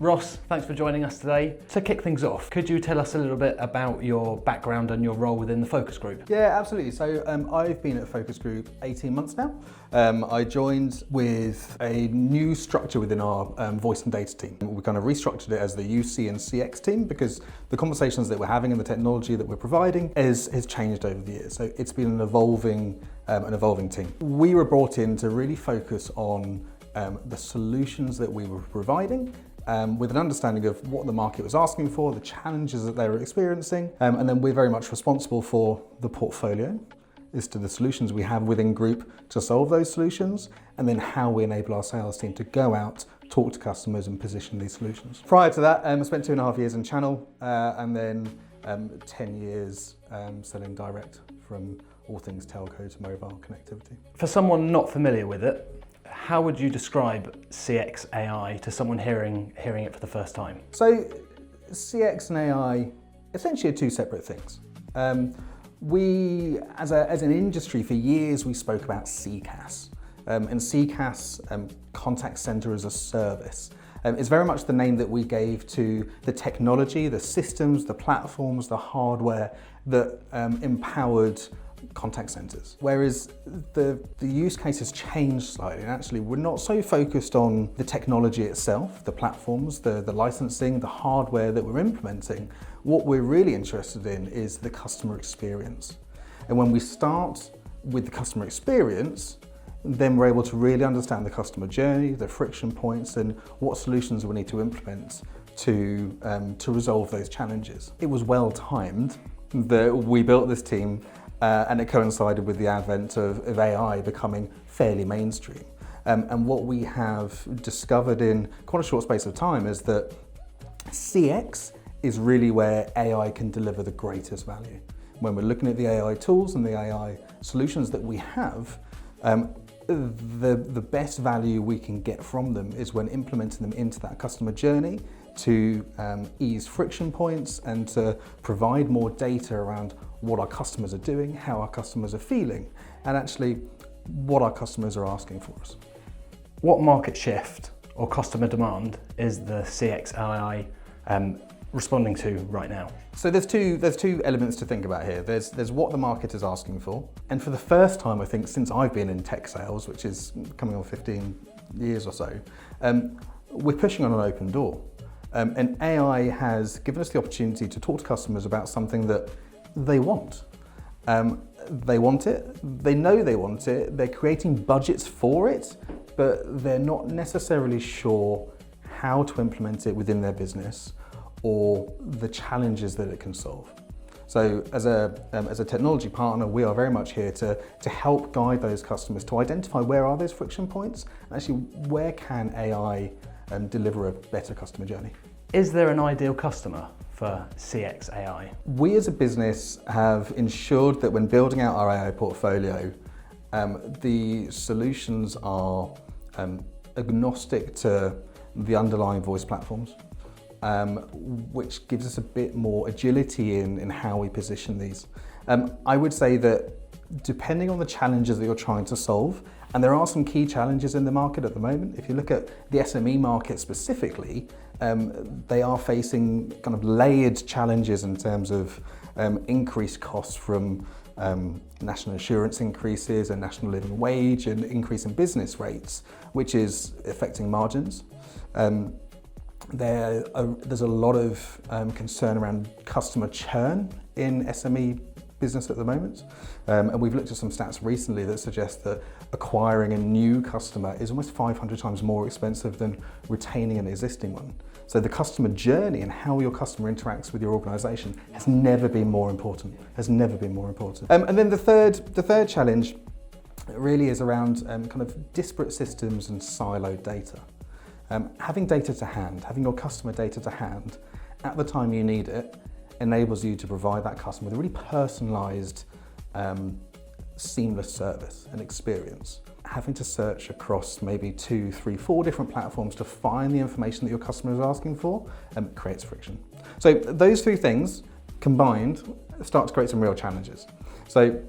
Ross, thanks for joining us today. To kick things off, could you tell us a little bit about your background and your role within the focus group? Yeah, absolutely. So I've been at Focus Group 18 months now. I joined with a new structure within our voice and data team. We kind of restructured it as the UC and CX team because the conversations that we're having and the technology that we're providing has changed over the years. So it's been an evolving team. We were brought in to really focus on the solutions that we were providing with an understanding of what the market was asking for, the challenges that they were experiencing, and then we're very much responsible for the portfolio as to the solutions we have within group to solve those solutions, and then how we enable our sales team to go out, talk to customers and position these solutions. Prior to that, I spent 2.5 years in channel and then 10 years selling direct from all things telco to mobile connectivity. For someone not familiar with it, how would you describe CX AI to someone hearing it for the first time? So CX and AI essentially are two separate things. We, as an industry for years, we spoke about CCaaS. And CCaaS, contact center as a service, is very much the name that we gave to the technology, the systems, the platforms, the hardware that empowered contact centers. Whereas the use case has changed slightly, and actually we're not so focused on the technology itself, the platforms, the licensing, the hardware that we're implementing. What we're really interested in is the customer experience. And when we start with the customer experience, then we're able to really understand the customer journey, the friction points, and what solutions we need to implement to resolve those challenges. It was well timed that we built this team and it coincided with the advent of AI becoming fairly mainstream. And what we have discovered in quite a short space of time is that CX is really where AI can deliver the greatest value. When we're looking at the AI tools and the AI solutions that we have, the best value we can get from them is when implementing them into that customer journey to ease friction points and to provide more data around what our customers are doing, how our customers are feeling, and actually what our customers are asking for us. What market shift or customer demand is the CX AI responding to right now? So there's two elements to think about here. There's what the market is asking for, and for the first time I think since I've been in tech sales, which is coming on 15 years or so, we're pushing on an open door. And AI has given us the opportunity to talk to customers about something that they want. They want it, they know they want it, they're creating budgets for it, but they're not necessarily sure how to implement it within their business or the challenges that it can solve. So as a technology partner, we are very much here to help guide those customers to identify where are those friction points, and actually where can AI deliver a better customer journey. Is there an ideal customer for CX AI? We as a business have ensured that when building out our AI portfolio, the solutions are agnostic to the underlying voice platforms, which gives us a bit more agility in how we position these. I would say that depending on the challenges that you're trying to solve, and there are some key challenges in the market at the moment. If you look at the SME market specifically, they are facing kind of layered challenges in terms of increased costs from national insurance increases and national living wage and increase in business rates, which is affecting margins. There's a lot of concern around customer churn in SME business at the moment. And we've looked at some stats recently that suggest that acquiring a new customer is almost 500 times more expensive than retaining an existing one. So the customer journey and how your customer interacts with your organization has never been more important, And then the third challenge really is around kind of disparate systems and siloed data. Having data to hand, having your customer data to hand at the time you need it enables you to provide that customer with a really personalized, seamless service and experience. Having to search across maybe 2, 3, 4 different platforms to find the information that your customer is asking for creates friction. So those 3 things combined start to create some real challenges. So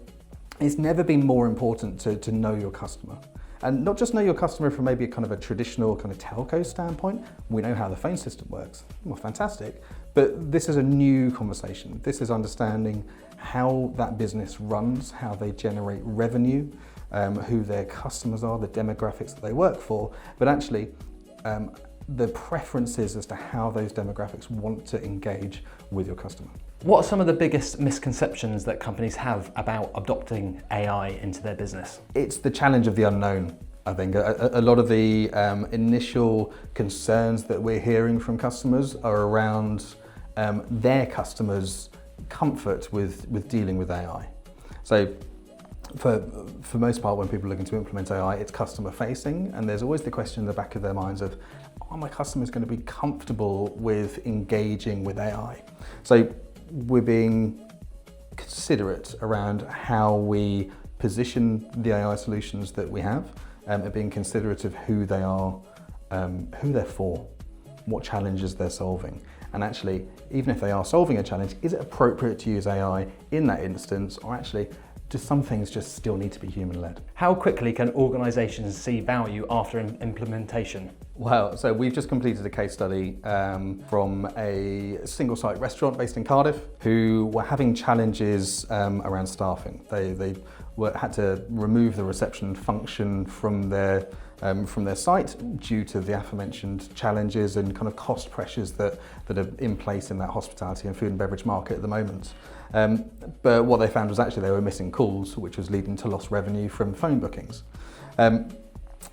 it's never been more important to know your customer And not just know your customer from maybe a kind of a traditional kind of telco standpoint. We know how the phone system works. Well, fantastic. But this is a new conversation. This is understanding how that business runs, how they generate revenue, who their customers are, the demographics that they work for, but actually the preferences as to how those demographics want to engage with your customer. What are some of the biggest misconceptions that companies have about adopting AI into their business? It's the challenge of the unknown. I think a lot of the initial concerns that we're hearing from customers are around their customers' comfort with dealing with AI. So for most part, when people are looking to implement AI, it's customer facing, and there's always the question in the back of their minds of, are my customers going to be comfortable with engaging with AI? So we're being considerate around how we position the AI solutions that we have, and being considerate of who they are, who they're for, what challenges they're solving. And actually, even if they are solving a challenge, is it appropriate to use AI in that instance, or actually, do some things just still need to be human-led? How quickly can organisations see value after implementation? Well, so we've just completed a case study from a single-site restaurant based in Cardiff who were having challenges around staffing. They had to remove the reception function from their site due to the aforementioned challenges and kind of cost pressures that are in place in that hospitality and food and beverage market at the moment. But what they found was actually they were missing calls, which was leading to lost revenue from phone bookings.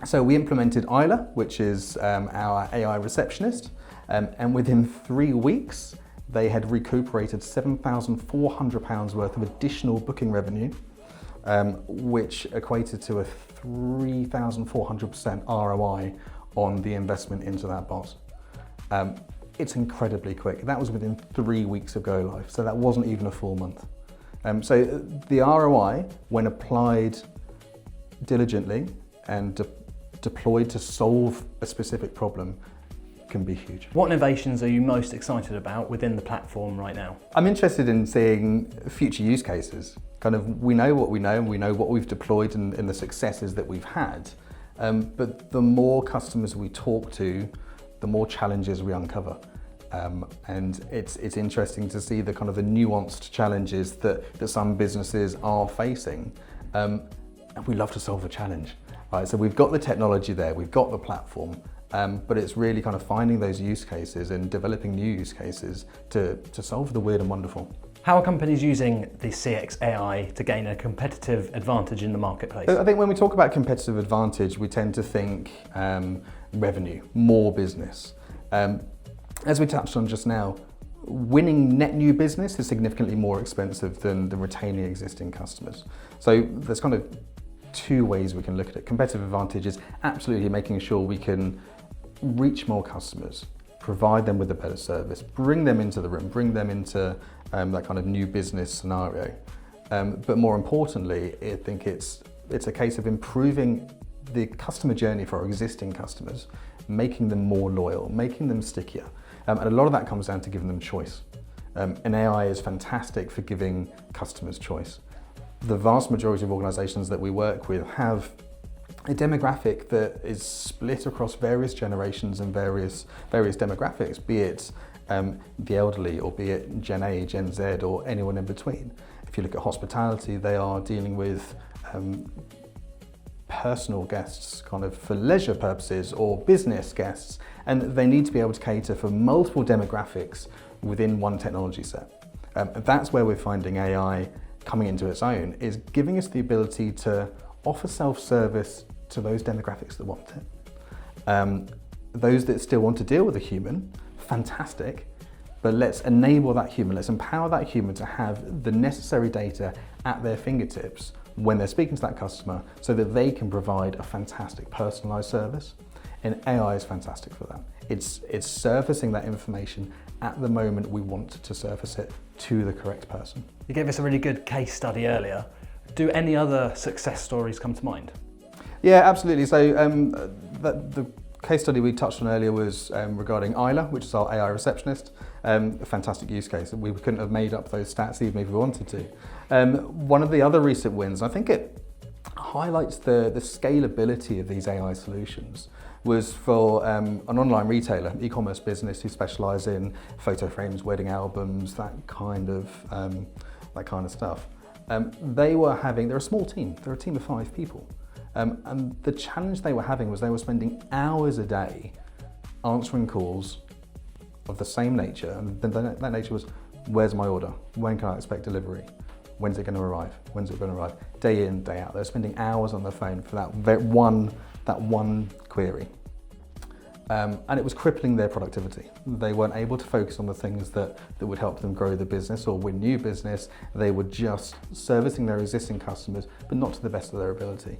So we implemented Isla, which is our AI receptionist, and within 3 weeks, they had recuperated £7,400 worth of additional booking revenue, which equated to a 3,400% ROI on the investment into that bot. It's incredibly quick. That was within 3 weeks of go live, so that wasn't even a full month. So the ROI, when applied diligently and deployed to solve a specific problem, can be huge. What innovations are you most excited about within the platform right now? I'm interested in seeing future use cases. Kind of, we know what we know and we know what we've deployed and the successes that we've had. But the more customers we talk to, the more challenges we uncover. And it's interesting to see the kind of the nuanced challenges that some businesses are facing. And we love to solve a challenge. Right, so we've got the technology there, we've got the platform, but it's really kind of finding those use cases and developing new use cases to solve the weird and wonderful. How are companies using the CX AI to gain a competitive advantage in the marketplace? So I think when we talk about competitive advantage, we tend to think revenue, more business. As we touched on just now, winning net new business is significantly more expensive than retaining existing customers. So there's kind of two ways we can look at it. Competitive advantage is absolutely making sure we can reach more customers, provide them with a better service, bring them into the room, bring them into that kind of new business scenario. But more importantly, I think it's a case of improving the customer journey for our existing customers, making them more loyal, making them stickier. And a lot of that comes down to giving them choice. And AI is fantastic for giving customers choice. The vast majority of organisations that we work with have a demographic that is split across various generations and various demographics, be it the elderly, or be it Gen A, Gen Z, or anyone in between. If you look at hospitality, they are dealing with personal guests kind of for leisure purposes, or business guests, and they need to be able to cater for multiple demographics within one technology set. And that's where we're finding AI coming into its own, is giving us the ability to offer self-service to those demographics that want it. Those that still want to deal with a human, fantastic, but let's enable that human, let's empower that human to have the necessary data at their fingertips when they're speaking to that customer, so that they can provide a fantastic personalised service. And AI is fantastic for that. It's surfacing that information at the moment we want to surface it to the correct person. You gave us a really good case study earlier. Do any other success stories come to mind? Yeah, absolutely. So the case study we touched on earlier was regarding Isla, which is our AI receptionist. A fantastic use case. We couldn't have made up those stats even if we wanted to. One of the other recent wins, I think it highlights the scalability of these AI solutions was for an online retailer, e-commerce business who specialise in photo frames, wedding albums, that kind of stuff. They're a small team. They're a team of 5 people, and the challenge they were having was they were spending hours a day answering calls of the same nature, and that nature was, where's my order? When can I expect delivery? When's it going to arrive? When's it going to arrive? Day in, day out. They're spending hours on the phone for that one query. And it was crippling their productivity. They weren't able to focus on the things that would help them grow the business or win new business. They were just servicing their existing customers, but not to the best of their ability.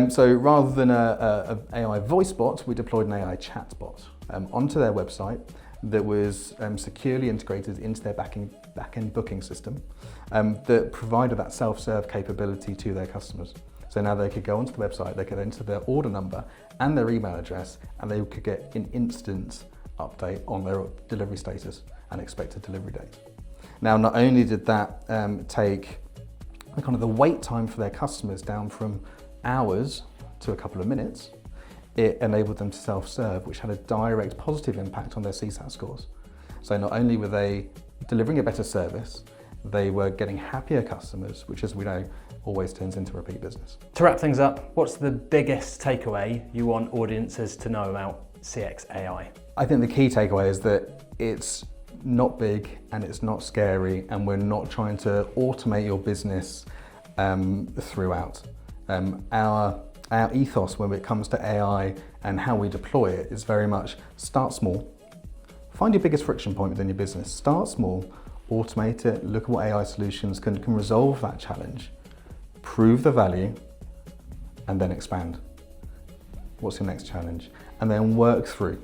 So rather than an AI voice bot, we deployed an AI chat bot onto their website that was securely integrated into their back-end booking system that provided that self-serve capability to their customers. So now they could go onto the website, they could enter their order number and their email address, and they could get an instant update on their delivery status and expected delivery date. Now, not only did that take the wait time for their customers down from hours to a couple of minutes, it enabled them to self-serve, which had a direct positive impact on their CSAT scores. So not only were they delivering a better service, they were getting happier customers, which, as we know, always turns into repeat business. To wrap things up, what's the biggest takeaway you want audiences to know about CX AI? I think the key takeaway is that it's not big and it's not scary, and we're not trying to automate your business throughout. Our ethos when it comes to AI and how we deploy it is very much start small, find your biggest friction point within your business, start small, automate it, look at what AI solutions can resolve that challenge, prove the value, and then expand. What's your next challenge? And then work through.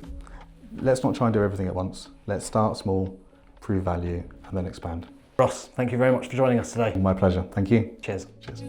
Let's not try and do everything at once. Let's start small, prove value, and then expand. Ross, thank you very much for joining us today. My pleasure. Thank you. Cheers. Cheers.